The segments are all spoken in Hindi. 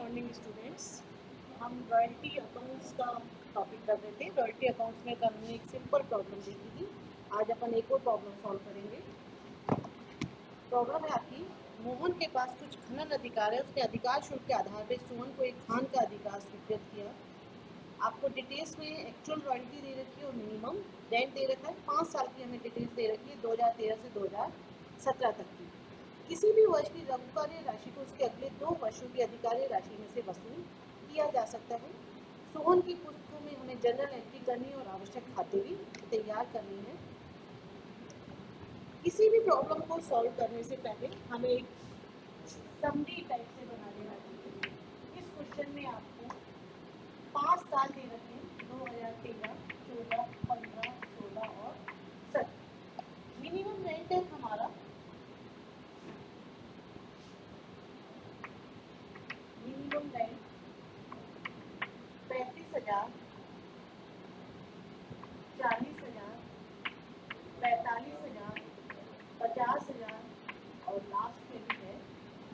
Morning students. हम रॉयल्टी अकाउंट्स का टॉपिक कर रहे थे। रॉयल्टी अकाउंट्स में हमने एक सिंपल प्रॉब्लम देखी थी। आज अपन एक और प्रॉब्लम सॉल्व करेंगे। प्रॉब्लम है आपकी, मोहन के पास कुछ खनन अधिकार है। उसके अधिकार शुल्क के आधार पर सोहन को एक खान का अधिकार स्वीकृत किया। आपको डिटेल्स में एक्चुअल रॉयल्टी दे रखी है और मिनिमम रेंट दे रखा है। 5 साल की हमें डिटेल्स दे रखी है, 2013 से 2017 तक की। किसी भी वर्ष की लघुकार्य राशि को उसके अगले 2 वर्षों की अधिकार्य राशि में से वसूल किया जा सकता है। सोहन की पुस्तकों में हमें जनरल एंट्री करनी और आवश्यक खाते भी तैयार करनी है। किसी भी प्रॉब्लम को सॉल्व करने से पहले हमें एक समरी टाइप से बना देना चाहिए। इस क्वेश्चन में आपको 5 साल दे रखे हैं, 2013, 14, 15, 16 और 17। मिनिमम रेंट है हमारा मिनिमम रेंट 35,000, 40,000, 45,000, 50,000 और लास्ट में भी है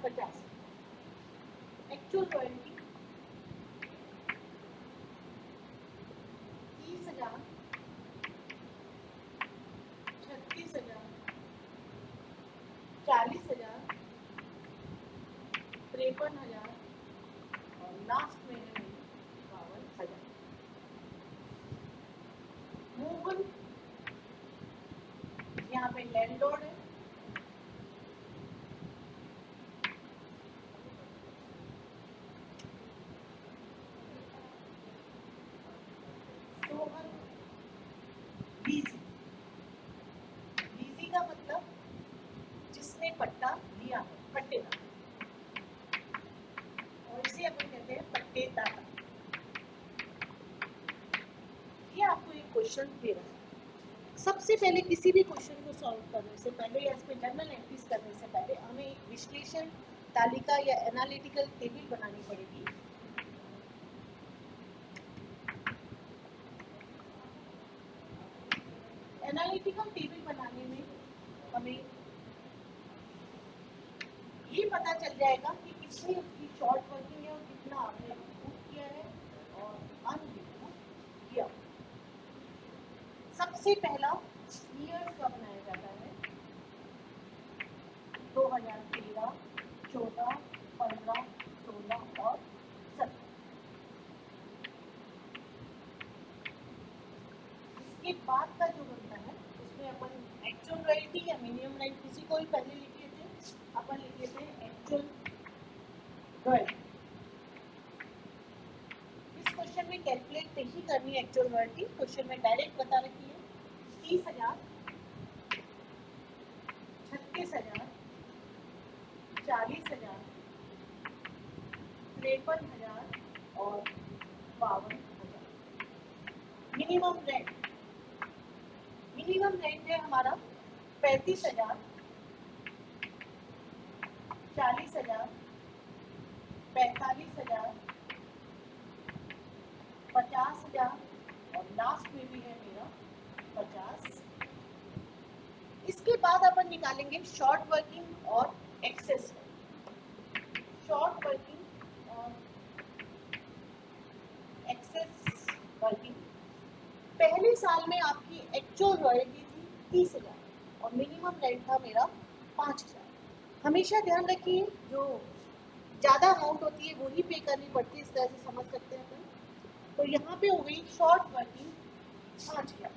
50। एक्चुअल रॉयल्टी 30,000, 36,000, 40,000, 53,000 और लास्ट में है 52,000। मोहन यहाँ पे लैंडलॉर्ड है। सोहन लीजी। लीजी का मतलब जिसने पट्टा लिया है, पट्टेदार, और इसे अपन कहते हैं पट्टेदार। ये आपको एक क्वेश्चन दे रहा है। सबसे पहले किसी भी क्वेश्चन को सॉल्व करने से पहले या इसमें जनरल एंट्रीज करने से पहले हमें एक विश्लेषण तालिका या एनालिटिकल टेबल बनानी पड़ेगी। एनालिटिकल टेबल बनाने में हमें ये पता चल जाएगा कि कितनी उसकी शॉर्ट वर्किंग है और कितना आपने बुक किया है और अनबुक किया। सबसे पहला ईयर्स का बनाया जाता है 2013, 14, 15, 16 और 17। इसके बाद का जो बनता है उसमें अपन एक्चुअल रॉयल्टी या मिनिमम रेंट किसी को भी पहले लिख लेते हैं। अपन लिख लेते हैं एक्चुअल रॉयल्टी। इस क्वेश्चन में कैलकुलेट नहीं करनी है एक्चुअल रॉयल्टी, क्वेश्चन में डायरेक्ट बता रखी है 30,000, 36,000, 40,000, 53,000 और 52,000। मिनिमम रेंट है हमारा 35,000, 40,000, 45,000, 50,000 और लास्ट में भी है मेरा 50। इसके बाद अपन निकालेंगे शॉर्ट वर्किंग और एक्सेस वर्किंग। शॉर्ट वर्किंग और एक्सेस वर्किंग। पहले साल में आपकी एक्चुअल रॉयल्टी थी 30,000 और मिनिमम रेंट था मेरा 5,000। हमेशा ध्यान रखिए जो ज़्यादा अमाउंट होती है वही पे करनी पड़ती है, इस तरह से समझ सकते हैं अपन। तो यहाँ पे हो गई शॉर्ट वर्किंग 5,000।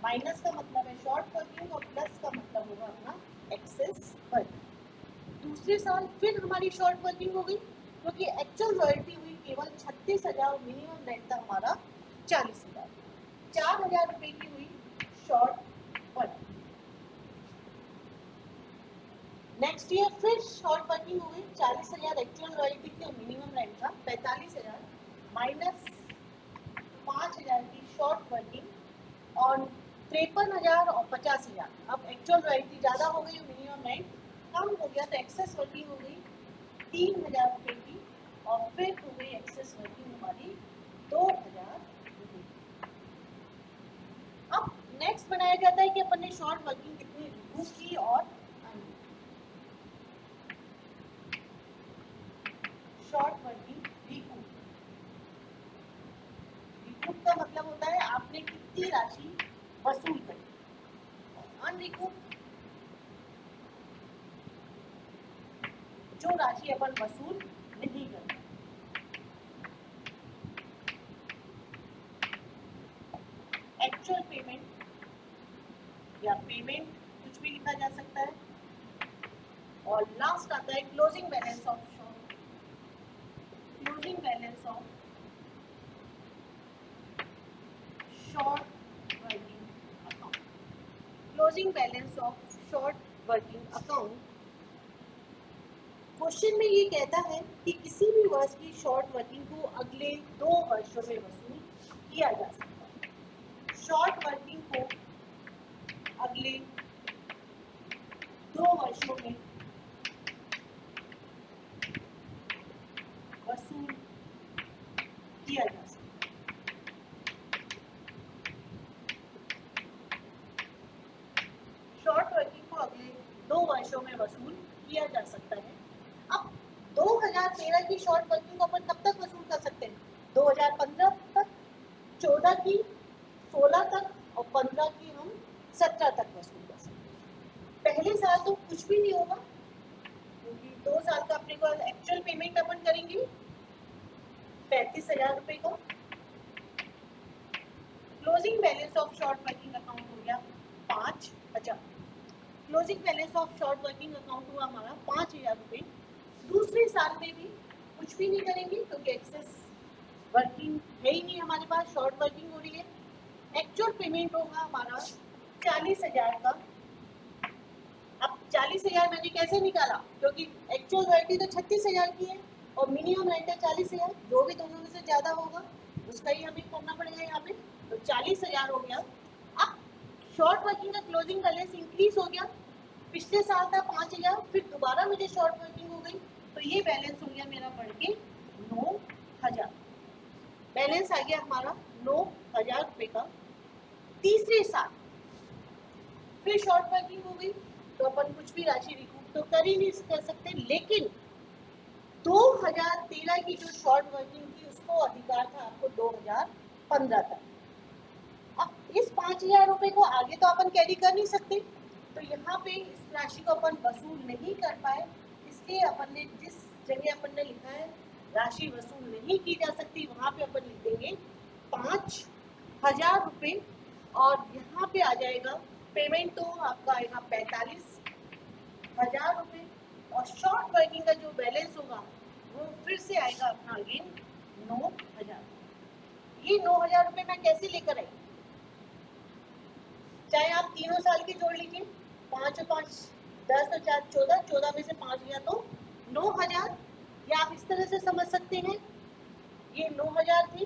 माइनस का मतलब है शॉर्ट वर्किंग और प्लस का मतलब होगा अपना एक्सेस वर्किंग। दूसरे साल फिर हमारी शॉर्ट वर्किंग हो गई क्योंकि एक्चुअल रॉयल्टी हुई केवल 36,000 और मिनिमम रेंट था हमारा 40,000। 4,000 रुपए की हुई शॉर्ट वर्किंग। नेक्स्ट ईयर फिर शॉर्ट वर्किंग हो गई, 40,000 एक्चुअल रॉयल्टी थी और मिनिमम रेंट था 45,000 माइनस 5,000 की शॉर्ट वर्किंग और 53,000 और 50,000। अब एक्चुअल रॉयल्टी ज़्यादा हो गई और मिनिमम रेंट कम हो गया तो एक्सेस वर्किंग हो गई 3,000 रुपये की और फिर हो गई एक्सेस वर्किंग हमारी 2,000 रुपये। अब नेक्स्ट बनाया जाता है कि अपन ने शॉर्ट वर्किंग कितनी रिमूव की और शॉर्ट वर्किंग रिकूप। रिकूप का मतलब होता है आपने कितनी राशि वसूल करी। अनरिकूप जो राशि अपन वसूल नहीं करते। एक्चुअल पेमेंट या पेमेंट कुछ भी लिखा जा सकता है। और लास्ट आता है closing balance of short, closing balance of short working account. Closing balance of short working account question में ये कहता है कि किसी भी वर्ष की शॉर्ट वर्किंग को अगले 2 वर्षों में वसूल किया जा सकता है। शॉर्ट वर्किंग को अगले 2 वर्षों में वसूल किया जा सकता है। शॉर्ट वर्किंग को अगले 2 वर्षों में वसूल किया जा सकता है। अब 2013 की शॉर्ट वर्किंग को अपन कब तक वसूल कर सकते हैं? 2015 तक, 14 की 16 तक और 15 की हम 17 तक वसूल कर सकते हैं। पहले साल तो कुछ भी नहीं होगा क्योंकि 2 साल का अपने को एक्चुअल पेमेंट अपन करेंगे 35,000 रुपए का। Closing balance of short working account हो गया 5,000। Closing balance of short working account हुआ हमारा 5,000 रुपये। दूसरे साल में भी कुछ भी नहीं करेंगे क्योंकि एक्सेस वर्किंग है ही नहीं हमारे पास, शॉर्ट वर्किंग हो रही है। एक्चुअल पेमेंट होगा हमारा 40,000 का। अब 40,000 मैंने कैसे निकाला? क्योंकि एक्चुअल रॉयल्टी तो 36,000 की है और मिनिमम रेंट है 40,000, जो भी दोनों में से ज़्यादा होगा उसका ही हमें करना पड़ेगा यहाँ पे। तो 40,000 हो गया। अब शॉर्ट वर्किंग का क्लोजिंग बैलेंस इंक्रीज हो गया। पिछले साल था 5,000, फिर दोबारा मुझे शॉर्ट वर्किंग हो गई तो ये बैलेंस हो गया मेरा बढ़ के 9,000। बैलेंस आ गया हमारा 9,000 रुपये का। तीसरे साल फिर शॉर्ट वर्किंग हो गई तो अपन कुछ भी राशि रिकूप तो कर ही नहीं कर सकते, लेकिन 2013 की जो शॉर्ट वर्किंग थी उसको अधिकार था आपको 2015 तक। अब इस 5,000 रुपये को आगे तो अपन कैरी कर नहीं सकते, तो यहाँ पे इस राशि को अपन वसूल नहीं कर पाए, इसलिए अपन ने जिस जगह अपन ने लिखा है राशि वसूल नहीं की जा सकती वहाँ पे अपन लिख देंगे 5,000 रुपये। और यहाँ पे आ जाएगा पेमेंट तो आपका आएगा 45,000 रुपये और शॉर्ट वर्किंग का जो बैलेंस होगा वो फिर से आएगा अपना अगेन 9,000। ये 9,000 रुपये मैं कैसे लेकर आई? चाहे आप तीनों साल के जोड़ लीजिए, 5 और 5 10 और 4 14, 14 में से 5 गया तो 9,000। या आप इस तरह से समझ सकते हैं, ये 9,000 थी,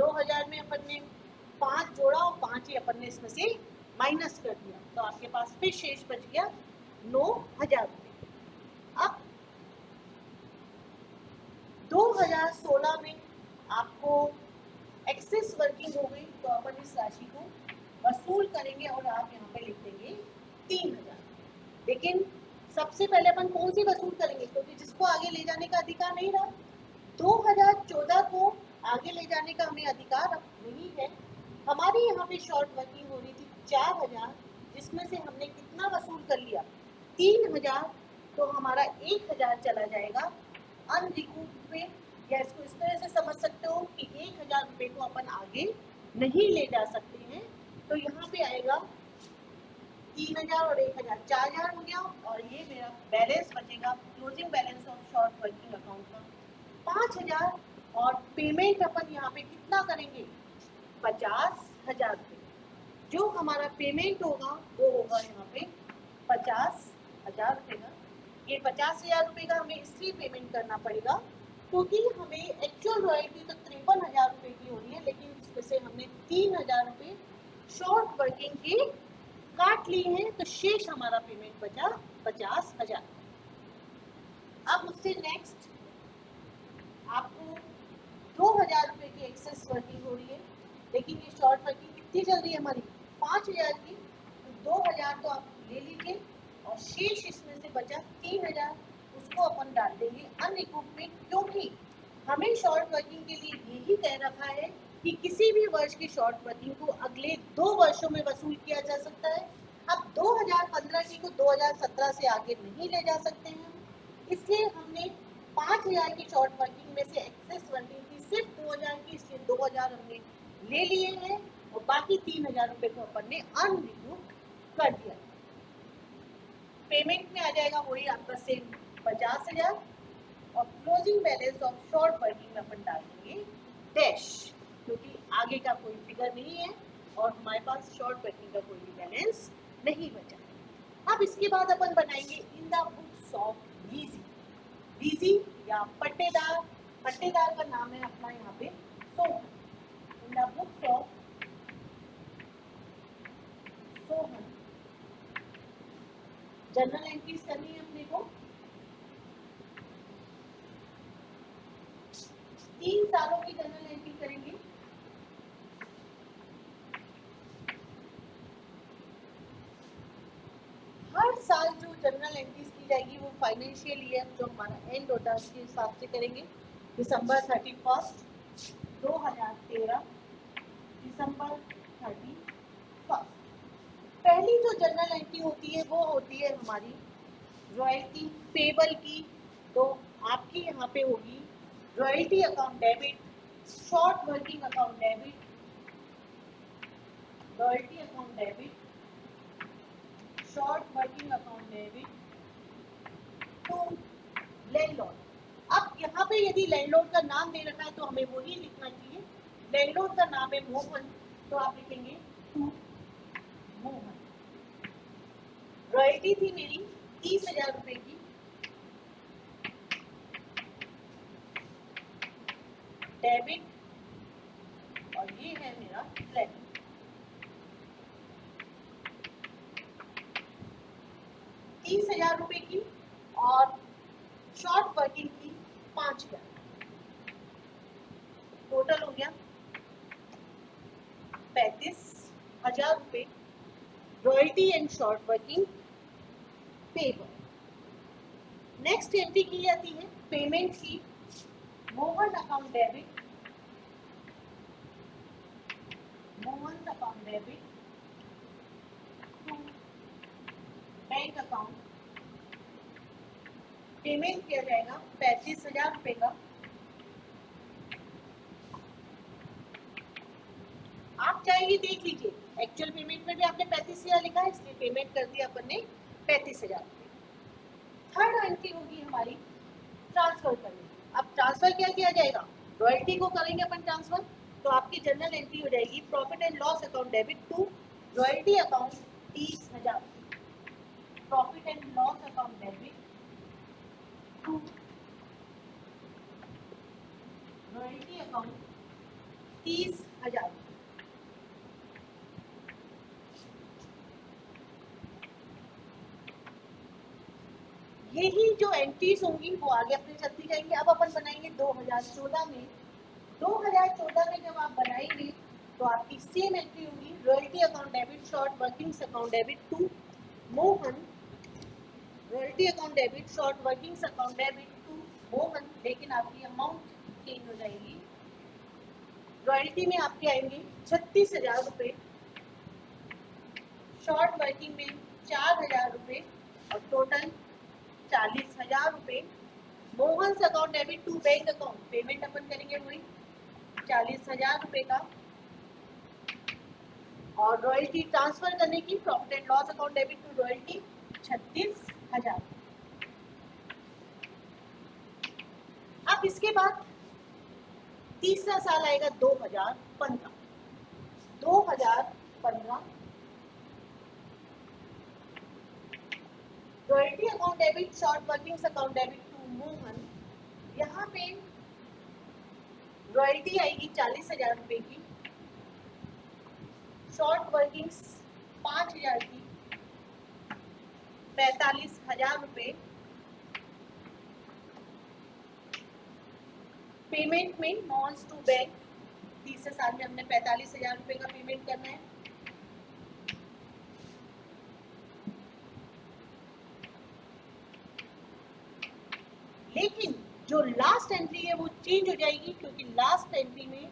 9,000 में अपन ने 5 जोड़ा और 5 ही अपन ने इसमें से माइनस कर दिया तो आपके पास फिर शेष बच गया 9,000 रुपये। अब 2016 में आपको एक्सेस वर्किंग हो गई तो अपन इस राशि को वसूल करेंगे और आप यहाँ पे लिख देंगे 3,000। लेकिन सबसे पहले अपन कौन सी वसूल करेंगे, क्योंकि जिसको आगे ले जाने का अधिकार नहीं रहा। 2014 को आगे ले जाने का हमें अधिकार अब नहीं है। हमारी यहाँ पे शॉर्ट वर्किंग हो रही थी 4,000, जिसमें से हमने कितना वसूल कर लिया 3,000, तो हमारा 1,000 चला जाएगा अनरिकूप में। या इसको इस तरह से समझ सकते हो कि 1,000 रुपये को अपन आगे नहीं ले जा सकते हैं, तो यहाँ पे आएगा 3,000 और 1,000 4,000 हो गया और ये मेरा बैलेंस बचेगा closing balance of short working account का 5,000। और पेमेंट अपन यहाँ पे कितना करेंगे 50,000 रुपये। जो हमारा पेमेंट होगा वो होगा यहाँ पे 50,000 रुपये का। ये 50,000 रुपये का हमें इसलिए पेमेंट करना पड़ेगा क्योंकि हमें एक्चुअल रॉयल्टी तो 53,000 रुपये की हो रही है, लेकिन इसमें से हमने 3,000 रुपये शॉर्ट वर्किंग के काट लिए हैं, तो शेष हमारा पेमेंट बचा 50,000। अब उससे नेक्स्ट आपको 2,000 रुपये की एक्सेस वर्किंग हो रही है, लेकिन ये शॉर्ट वर्किंग कितनी चल रही है हमारी 5,000 की, तो 2,000 तो आप ले लीजिए और शेष इसमें से बचा 3,000, उसको अपन डाल देंगे अनरिकूप में, क्योंकि हमें शॉर्ट वर्किंग के लिए यही कह रखा है कि किसी भी वर्ष की शॉर्ट वर्किंग को अगले 2 वर्षों में वसूल किया जा सकता है। अब 2015 की को 2017 से आगे नहीं ले जा सकते हैं, इसलिए हमने 5000 की शॉर्ट वर्किंग में से एक्सेस वर्किंग की सिर्फ 2000 की, इसलिए 2000 हमने ले लिए हैं और बाकी 3000 रुपये को अपन ने अनरिक्रूट कर दिया। पेमेंट में आ जाएगा वही आपका सेम 50,000 और closing balance of short working में अपन डालेंगे डैश, क्योंकि आगे का कोई फिगर नहीं है और हमारे पास शॉर्ट वर्किंग का कोई भी बैलेंस नहीं बचा। अब इसके बाद अपन बनाएंगे इन द बुक्स ऑफ लीजी। लीजी या पट्टेदार, पट्टेदार का नाम है अपना यहाँ पे Sohan. In the books of Sohan general entries करनी है अपने को। 3 सालों की जनरल एंट्री करेंगे। हर साल जो जनरल एंट्रीज की जाएगी वो फाइनेंशियल ईयर जो हमारा एंड होता है उसके हिसाब से करेंगे। दिसंबर 31, 2013, दिसंबर 31। पहली जो जनरल एंट्री होती है वो होती है हमारी रॉयल्टी पेबल की। तो आपकी यहाँ पे होगी royalty account debit, short working account debit, royalty account debit, short working account debit to landlord. अब यहाँ पे यदि लैंडलॉर्ड का नाम दे रखा है तो हमें वही लिखना चाहिए। लैंडलॉर्ड का नाम है मोहन, तो आप लिखेंगे टू मोहन। रॉयल्टी थी मेरी 30,000 रुपए की, डेबिट और ये है मेरा क्रेडिट। 30,000 रुपए की और शॉर्ट वर्किंग की 5,000, टोटल हो गया 35,000 रुपए royalty and short working payable. Next entry की जाती है पेमेंट की। Mohan account debit, Mohan account debit to bank account. Payment किया जाएगा 35,000 रुपए का। आप चाहेंगे देख लीजिए, एक्चुअल पेमेंट में भी आपने 35,000 लिखा है इसलिए पेमेंट कर दिया अपन ने 35,000 रुपए। थर्ड एंट्री होगी हमारी ट्रांसफर करने। अब ट्रांसफर क्या किया जाएगा, रॉयल्टी को करेंगे अपन ट्रांसफर, तो आपकी जनरल एंट्री हो जाएगी profit and loss account debit to royalty account 30,000, profit and loss account debit to royalty account 30,000। यही जो एंट्रीज होंगी वो आगे अपने चलती जाएंगे। अब अपन बनाएंगे 2014 में। 2014 में जब आप बनाएंगे तो आपकी सेम एंट्री होगी royalty account debit, short workings account debit to Mohan, royalty account debit, short workings account debit to Mohan, लेकिन आपकी अमाउंट चेंज हो जाएगी। रॉयल्टी में आपके आएंगे 36,000 रुपये, शॉर्ट वर्किंग में 4,000 रुपये और टोटल 40,000 रुपये। Mohan account debit to bank account, payment अपन करेंगे वही 40,000 रुपये का और रॉयल्टी ट्रांसफर करने की profit and loss account debit to royalty 36,000। अब इसके बाद तीसरा साल आएगा 2015। 2015 royalty account debit, short workings account debit to Mohan. यहाँ पे रॉयल्टी आएगी 40,000 रुपये की, शॉर्ट वर्किंग्स 5,000 की, 45,000 रुपये। पेमेंट में नॉन्स टू बैंक, तीसरे साल में हमने 45,000 रुपये का पेमेंट करना है। लेकिन जो लास्ट एंट्री है वो चेंज हो जाएगी, क्योंकि लास्ट एंट्री में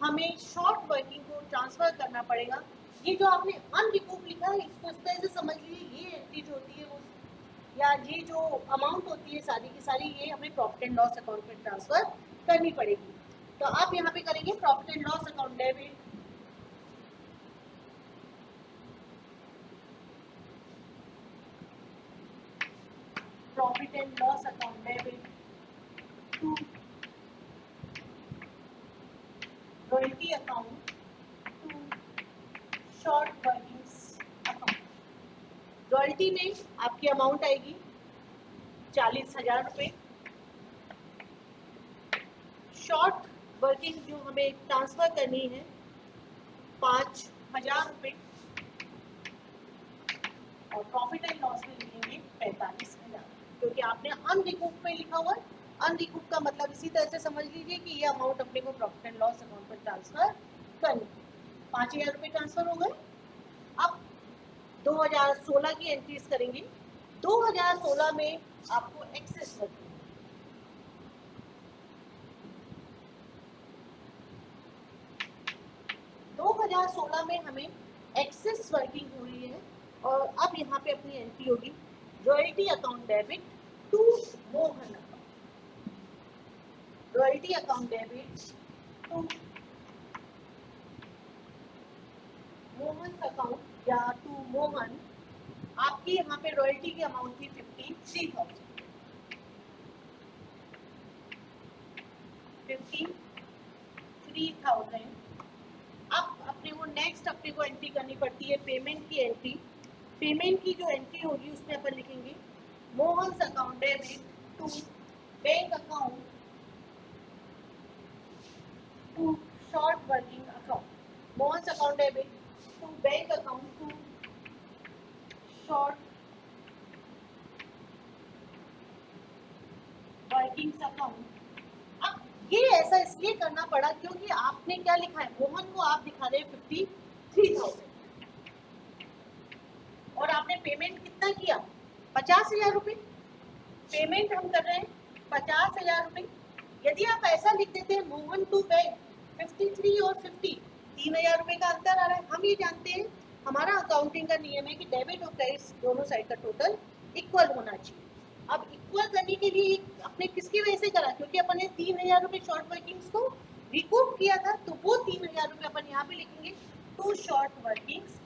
हमें शॉर्ट वर्किंग को ट्रांसफर करना पड़ेगा। ये जो आपने अनरिकूप लिखा है इसको इस तरह से समझ लीजिए, ये एंट्री जो होती है वो या ये जो अमाउंट होती है सारी की सारी ये हमें प्रॉफिट एंड लॉस अकाउंट में ट्रांसफर करनी पड़ेगी। तो आप यहाँ पे करेंगे profit and loss account debit profit and loss account debit to royalty account to short workings account. Royalty में आपकी अमाउंट आएगी 40,000 रुपये। शॉर्ट वर्किंग जो हमें ट्रांसफर करनी है 5,000 रुपये, और प्रॉफिट एंड लॉस में लिखेंगे 45,000, क्योंकि आपने अनरिकूप में लिखा हुआ है। अनरिकूप का मतलब इसी तरह से समझ लीजिए कि ये अमाउंट अपने को प्रॉफिट एंड लॉस अकाउंट पर ट्रांसफर करनी। 5,000 रुपये ट्रांसफर हो गए। अब 2016 की एंट्रीज करेंगे। 2016 में आपको एक्सेस वर्किंग 2016 में हमें एक्सेस वर्किंग हो रही है, और अब यहाँ पे अपनी एंट्री होगी royalty account debit to Mohan account. Royalty account debit to Mohan account या टू मोहन। आपकी यहाँ पे रॉयल्टी की अमाउंट थी 53,000। 53,000। अब अपने को नेक्स्ट अपने को एंट्री करनी पड़ती है पेमेंट की एंट्री। पेमेंट की जो एंट्री होगी उसमें अपन लिखेंगे Mohan account debit to bank account to short working account. Mohan account debit to bank account to short working account. अब ये ऐसा इसलिए करना पड़ा क्योंकि आपने क्या लिखा है, मोहन को आप दिखा रहे हैं 53,000, और आपने पेमेंट कितना किया 50,000 रुपये। पेमेंट हम कर रहे हैं 50,000 रुपये। यदि आप ऐसा लिख देते हैं मोहन टू बैंक 53 और 50, 3,000 रुपये का अंतर आ रहा है। हम ये जानते हैं हमारा अकाउंटिंग का नियम है कि डेबिट और क्रेडिट दोनों साइड का टोटल इक्वल होना चाहिए। अब इक्वल करने के लिए अपने किसकी वजह से करा, क्योंकि अपन ने 3,000 रुपये शॉर्ट वर्किंग्स को रिकूप किया था, तो वो 3,000 रुपये अपन यहाँ पे लिखेंगे टू शॉर्ट वर्किंग्स।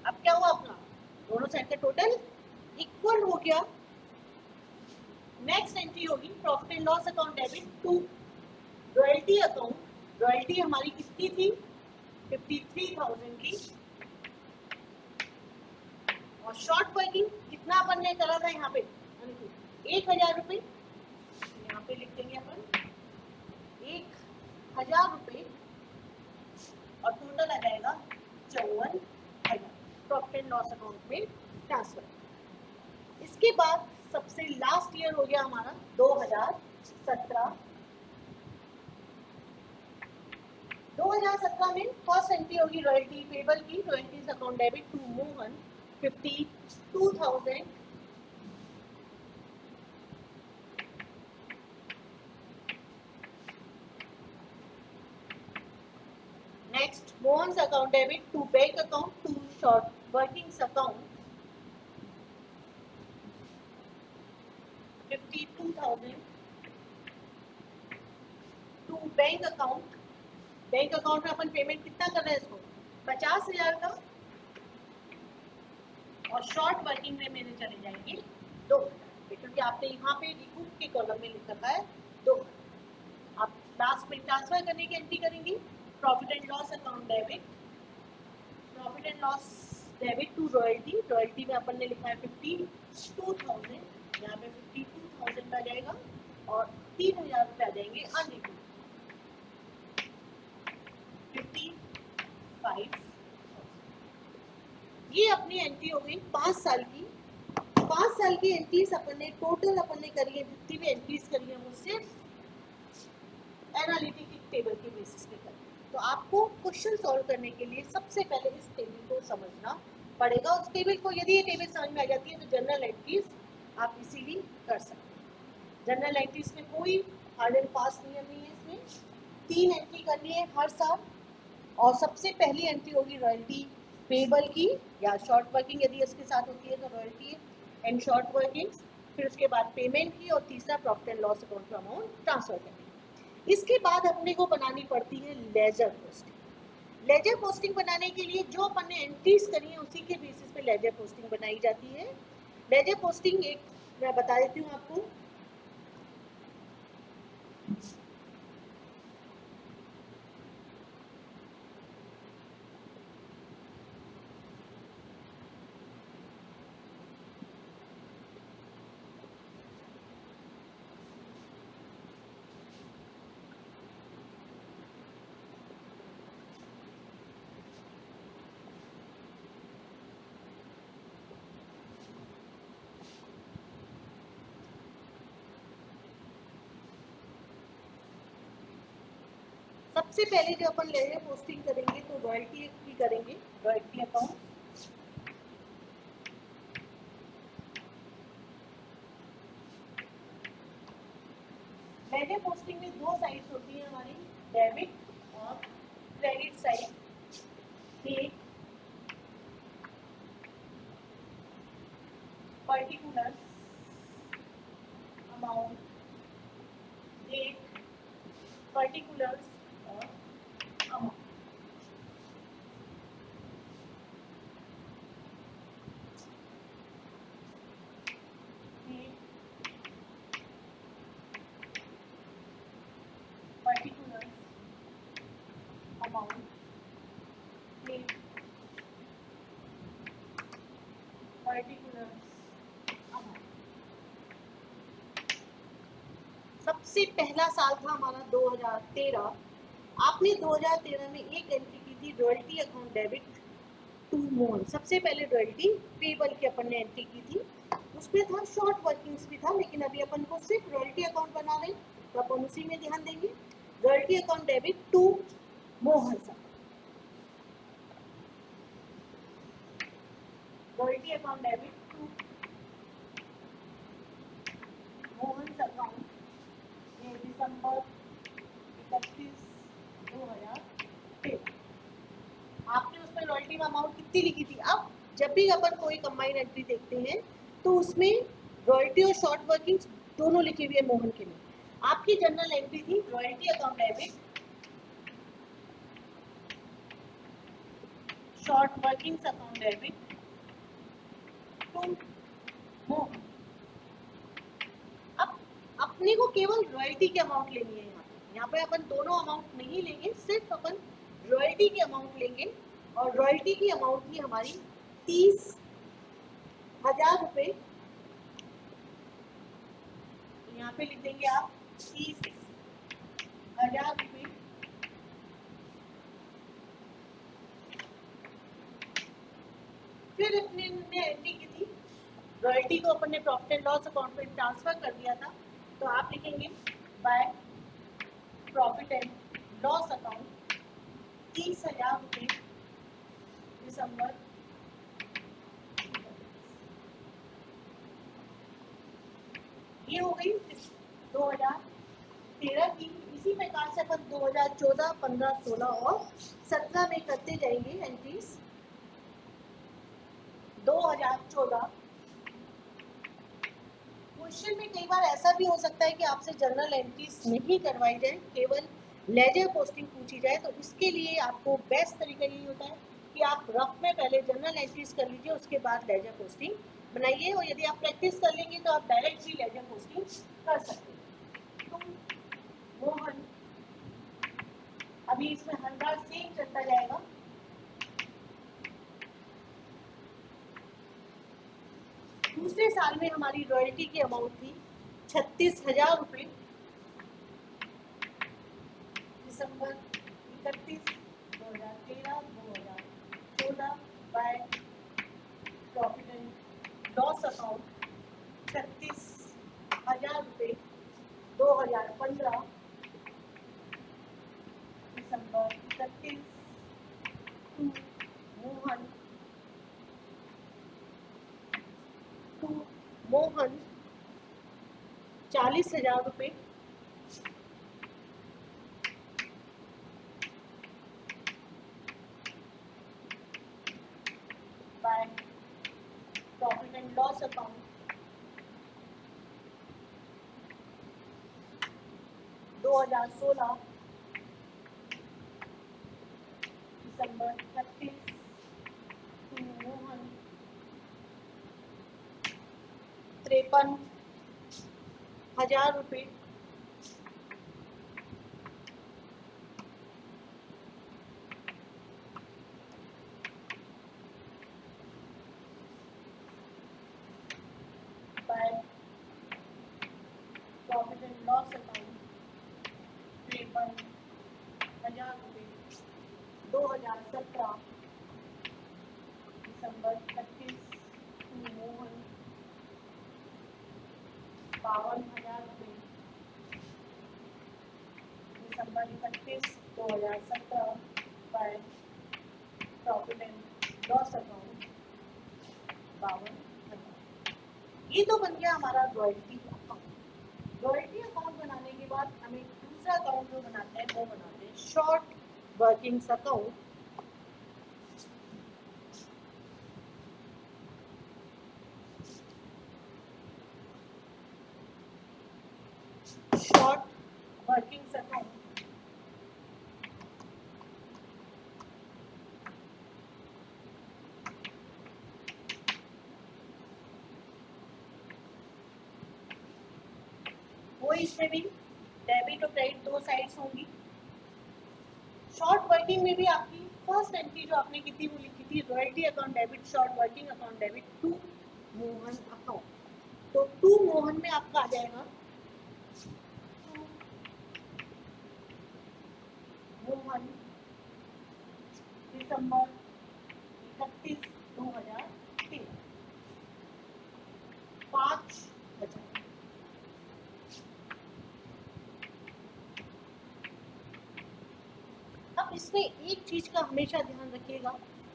अब क्या हुआ, अपना दोनों साइड का टोटल इक्वल हो गया। नेक्स्ट एंट्री होगी profit and loss account debit to royalty account. Royalty हमारी कितनी थी 53,000 की, और शॉर्ट वर्किंग कितना अपन ने करा था यहाँ पे 1,000 रुपये। यहाँ पे लिख देंगे अपन 1,000 रुपये, और टोटल आ जाएगा 54,000 प्रॉफिट एंड लॉस अकाउंट में ट्रांसफर। इसके बाद सबसे लास्ट ईयर हो गया हमारा 2017। 2017 में फर्स्ट एंट्री होगी रॉयल्टी पेबल की। Royalties account debit to Mohan 52,000। Next Mohan account debit to bank account to short workings account 52,000 to bank account. Bank account में अपन पेमेंट कितना कर रहे हैं इसको 50,000 का, और शॉर्ट वर्किंग में मेरे चले जाएंगे 2,000, क्योंकि आपने यहाँ पे रिकूप के कॉलम में लिख रखा है 2,000। आप लास्ट में ट्रांसफर करने की एंट्री करेंगी profit and loss account debit. Profit and loss debit to royalty. Royalty में अपन ने लिखा है 52,000, यहाँ पे 52,000 आ जाएगा, और 3,000 रुपये आ जाएंगे अनरिकूप 55,000। ये अपनी एंट्री हो गई 5 साल की। 5 साल की एंट्रीज अपन ने टोटल अपन ने करी है, जितनी भी एंट्रीज करी है वो सिर्फ एनालिटिक टेबल के बेसिस पे करी। तो आपको क्वेश्चन सॉल्व करने के लिए सबसे पहले इस टेबल को समझना पड़ेगा। उस टेबल को यदि ये टेबल समझ में आ जाती है तो जनरल एंट्रीज आप इजीली कर सकते हैं। जनरल एंट्रीज में कोई हार्ड एंड फास्ट नियम नहीं है, इसमें 3 एंट्री करनी है हर साल। और सबसे पहली एंट्री होगी रॉयल्टी पेबल की या शॉर्ट वर्किंग, यदि इसके साथ होती है तो रॉयल्टी एंड शॉर्ट वर्किंग्स। फिर उसके बाद पेमेंट की, और तीसरा प्रॉफिट एंड लॉस अकाउंट का अमाउंट ट्रांसफर करनी। इसके बाद अपने को बनानी पड़ती है लेजर पोस्टिंग। लेजर पोस्टिंग बनाने के लिए जो अपन ने एंट्रीज करी है उसी के बेसिस पे लेजर पोस्टिंग बनाई जाती है। लेजर पोस्टिंग एक मैं बता देती हूँ आपको। सबसे पहले जो अपन लेजर पोस्टिंग करेंगे तो रॉयल्टी की करेंगे, रॉयल्टी अकाउंट। लेजर पोस्टिंग में दो साइड्स होती है हमारी, डेबिट और क्रेडिट साइड। एक पर्टिकुलर अमाउंट, एक पर्टिकुलर्स और अमाउंट। पर्टिकुलर्स अमाउंट, एक पर्टिकुलर्स अमाउंट। सबसे पहला साल था हमारा 2013। आपने 2013 में एक एंट्री की थी royalty account debit to Mohan. सबसे पहले रॉयल्टी पेबल की अपन ने एंट्री की थी, उसमें था शॉर्ट वर्किंग्स भी था, लेकिन अभी अपन को सिर्फ रॉयल्टी अकाउंट बना रहे तो अपन उसी में ध्यान देंगे। Royalty account debit to Mohan sir, royalty account debit to Mohan account दिसंबर 31, 2013। आपने उसमें रॉयल्टी में अमाउंट कितनी लिखी थी? अब जब भी अपन कोई कंबाइंड एंट्री देखते हैं तो उसमें रॉयल्टी और शॉर्ट वर्किंग दोनों लिखी हुई है मोहन के में। आपकी जनरल एंट्री थी royalty account debit short workings account debit to Mohan. अब अपने को केवल रॉयल्टी की अमाउंट लेनी है। यहाँ पे अपन दोनों अमाउंट नहीं लेंगे, सिर्फ अपन रॉयल्टी की अमाउंट लेंगे। और रॉयल्टी की अमाउंट थी हमारी 30,000 रुपये। यहाँ पे लिख देंगे आप 30,000 रुपये। फिर अपने एंट्री की थी रॉयल्टी को अपन ने प्रॉफिट एंड लॉस अकाउंट में ट्रांसफर कर दिया था, तो आप लिखेंगे by profit and loss account 30,000 रुपये दिसंबर। ये हो गई 2013 की। इसी प्रकार से अपन 2014, 15, 16 और 17 में करते जाएंगे एंट्रीज। 2014 क्वेश्चन में कई बार ऐसा भी हो सकता है कि आपसे जनरल एंट्रीज नहीं करवाई जाए, केवल लेजर पोस्टिंग पूछी जाए। तो इसके लिए आपको बेस्ट तरीका यही होता है कि आप रफ में पहले जनरल एंट्रीज कर लीजिए, उसके बाद लेजर पोस्टिंग बनाइए। और यदि आप प्रैक्टिस कर लेंगे तो आप डायरेक्ट भी लेजर पोस्टिंग कर सकते हैं। तो मोहन, अभी इसमें 100 सेम चलता जाएगा। दूसरे साल में हमारी रॉयल्टी की अमाउंट थी 36,000 रुपये दिसंबर 31, 2013, 2014 by profit and loss account 36,000 रुपये 2015 दिसंबर 31 टू मोहन 40,000 रुपये by profit and loss account 2016 दिसंबर 31 मोहन 53,000 रुपये by profit and loss account 53,000 रुपये 2017 दिसंबर 31 मोहन 52,000 रुपये दिसंबर 31 2017 by profit and loss account 52,000। ये तो बन गया हमारा रॉयल्टी अकाउंट। रॉयल्टी अकाउंट बनाने के बाद हमें दूसरा अकाउंट जो बनाते हैं वो बनाते हैं short workings account. Short workings account वो इसमें भी डेबिट और क्रेडिट दो साइड्स होंगी। शॉर्ट वर्किंग में भी आपकी फर्स्ट एंट्री जो आपने कितनी वो लिखी थी royalty account debit short working account debit to Mohan account. तो टू मोहन में आपका आ जाएगा मोहन दिसंबर 31 2013 5,000। अब इसमें एक चीज का हमेशा ध्यान रखिएगा,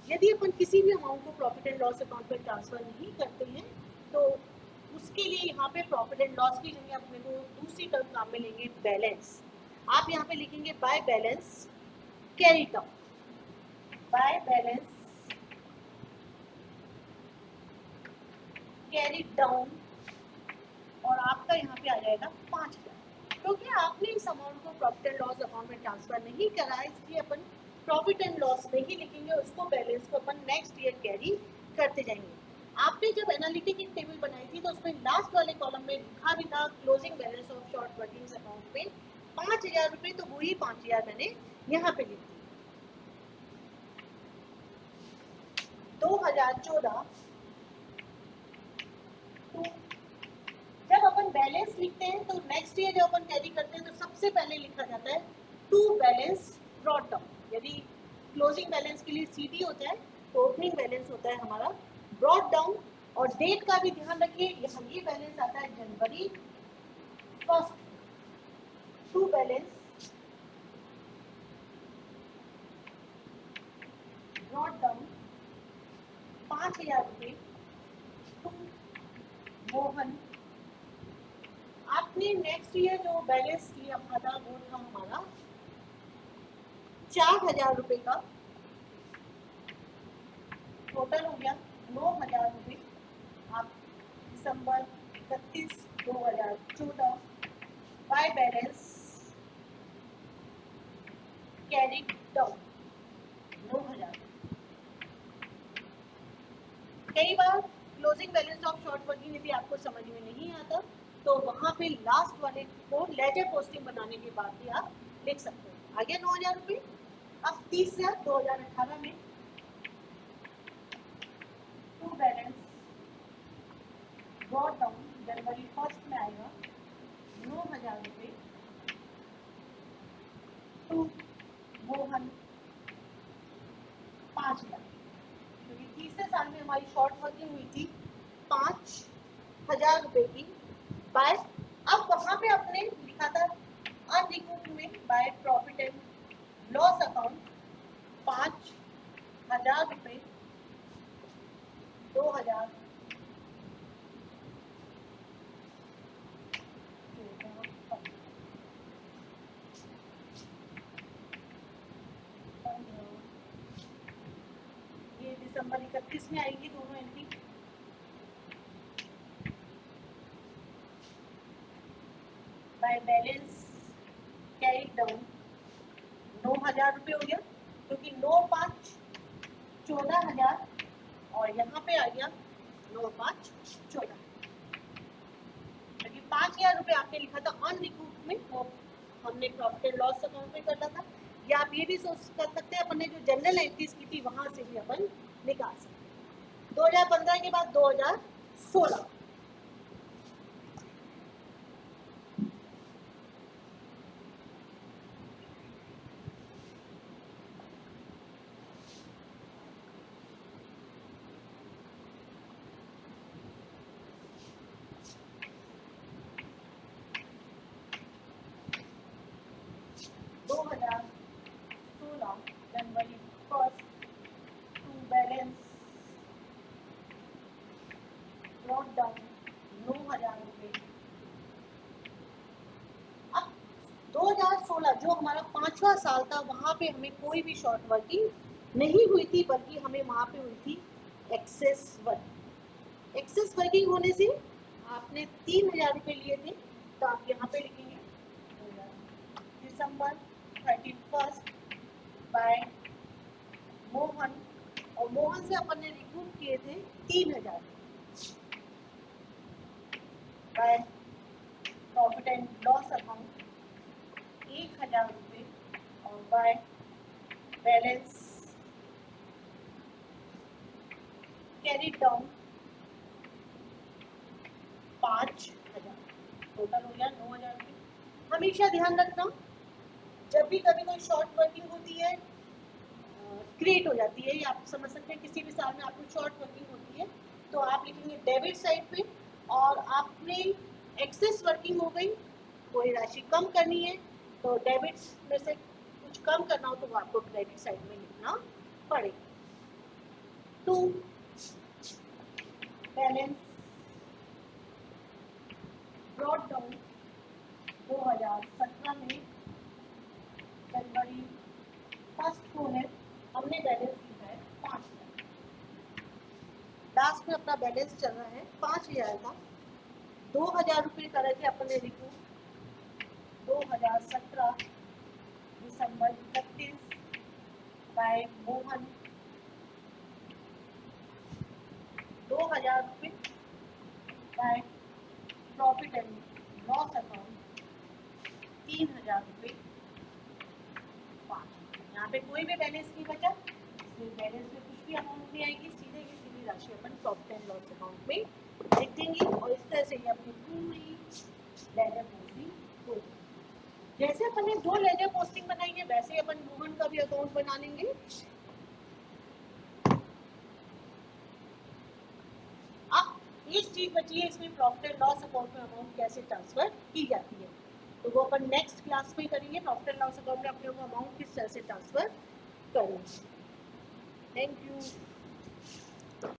यदि अपन किसी भी अमाउंट को प्रॉफिट एंड लॉस अकाउंट पे ट्रांसफर नहीं करते हैं तो उसके लिए यहाँ पे प्रॉफिट एंड लॉस की जगह अपने को दूसरी टर्म काम में लेंगे बैलेंस। आप यहाँ पे लिखेंगे bye balance carry down, bye balance carry down और आपका यहाँ पे आ जाएगा 5,000। क्योंकि आपने इस अमाउंट को प्रॉफिट एंड लॉस अकाउंट में ट्रांसफर नहीं करा है इसलिए अपन प्रॉफिट एंड लॉस नहीं लिखेंगे, उसको बैलेंस को अपन नेक्स्ट ईयर कैरी करते जाएंगे। आपने जब एनालिटिक टेबल बनाई थी तो उसमें लास्ट वाले कॉलम में लिखा भी था closing balance of short workings account पे 5,000 रुपये, तो वही 5,000 मैंने यहाँ पे लिख दी। 2014 तो जब अपन बैलेंस लिखते हैं तो नेक्स्ट ईयर जब अपन कैरी करते हैं तो सबसे पहले लिखा जाता है टू बैलेंस ब्रॉट डाउन। यदि क्लोजिंग बैलेंस के लिए सीडी होता है तो ओपनिंग बैलेंस होता है हमारा ब्रॉट डाउन। और डेट का भी ध्यान रखिए, यहाँ ये बैलेंस आता है जनवरी 1 टू बैलेंस ब्रॉट डाउन 5,000 रुपये टू मोहन। आपने नेक्स्ट ईयर जो बैलेंस लिया था वो था हमारा 4,000 रुपये का, टोटल हो गया 9,000 रुपये। आप दिसंबर 31 2014 बाय बैलेंस कैरी डाउन 9,000। कई बार closing balance of short working यदि आपको समझ में नहीं आता तो वहाँ पे लास्ट वाले को लेजर पोस्टिंग बनाने के बाद भी आप लिख सकते हैं। आगे 9,000 रुपये। अब तीसरा 2018 में टू बैलेंस ब्रॉट डाउन जनवरी 1 में आएगा 9,000 रुपये टू मोहन 5,000। क्योंकि तीसरे साल में हमारी शॉर्ट वर्किंग हुई थी 5,000 रुपये की बाय, अब वहाँ पे आपने लिखा था अनरिकॉर्ड में by profit and loss account 5,000 रुपये 2,000 31 में आएंगी दोनों entry. Bye balance carry down 9,000 रुपये हो गया, क्योंकि 9 5 14,000 और यहाँ पे आ गया 9 5 14, क्योंकि 5,000 रुपये आपने लिखा था अनरिकूप में, वो हमने प्रॉफिट एंड लॉस अकाउंट में करना था। या आप ये भी सोच कर सकते हैं अपन ने जो जनरल एंट्रीज की थी वहां से भी अपन निकाल सकते। 2015 के बाद 2016, जनवरी 1 टू बैलेंस ब्रॉट डाउन 9,000 रुपये। अब 2016 जो हमारा 5वां साल था, वहां पे हमें कोई भी शॉर्ट वर्किंग नहीं हुई थी, बल्कि हमें वहां पे हुई थी एक्सेस वर्किंग। एक्सेस वर्किंग होने से आपने 3,000 रुपये लिए थे, तो आप यहाँ पे लिखेंगे दिसंबर 31 बाय मोहन, और मोहन से अपन ने रिकूप किए थे 3,000 by profit and loss account 1,000 रुपये, और bye balance carry down 5,000, total हो गया 9,000 रुपये। हमेशा ध्यान रखना, जब भी कभी कोई शॉर्ट वर्किंग होती है, क्रिएट हो जाती है, या आप समझ सकते हैं किसी भी साल में आपको शॉर्ट वर्किंग होती है, तो आप लिखेंगे डेबिट साइड पे, और आपने एक्सेस वर्किंग हो गई, कोई राशि कम करनी है तो डेबिट में से कुछ कम करना हो तो वो आपको क्रेडिट साइड में लिखना पड़ेगा। टू बैलेंस ब्रॉट डाउन 2017 में जनवरी 1 को है, हमने बैलेंस लिखा है 5,000, लास्ट में अपना बैलेंस चल रहा है 5,000 का। 2,000 रुपये कर रहे थे अपन ने रिकूप 2017 दिसंबर 31 बाय मोहन 2,000 रुपये by profit and loss account 3,000 रुपये 5। यहाँ पे कोई भी बैलेंस नहीं बचा, इसलिए बैलेंस में कुछ भी अमाउंट नहीं आएगी, सीधे की सीधी राशि अपन प्रॉफिट एंड लॉस अकाउंट में लिख देंगे, और इस तरह से ये अपनी पूरी लेजर पोस्टिंग होगी। जैसे अपन ने 2 लेजर पोस्टिंग बनाई है, वैसे ही अपन मोहन का भी अकाउंट बना लेंगे। अब एक चीज बची है, इसमें प्रॉफिट एंड लॉस अकाउंट में अमाउंट कैसे ट्रांसफर की जाती है, तो वो अपन नेक्स्ट क्लास में करेंगे। प्रॉफिट एंड लॉस अकाउंट में अपने को अमाउंट किस तरह से ट्रांसफर करेंगे। Thank you.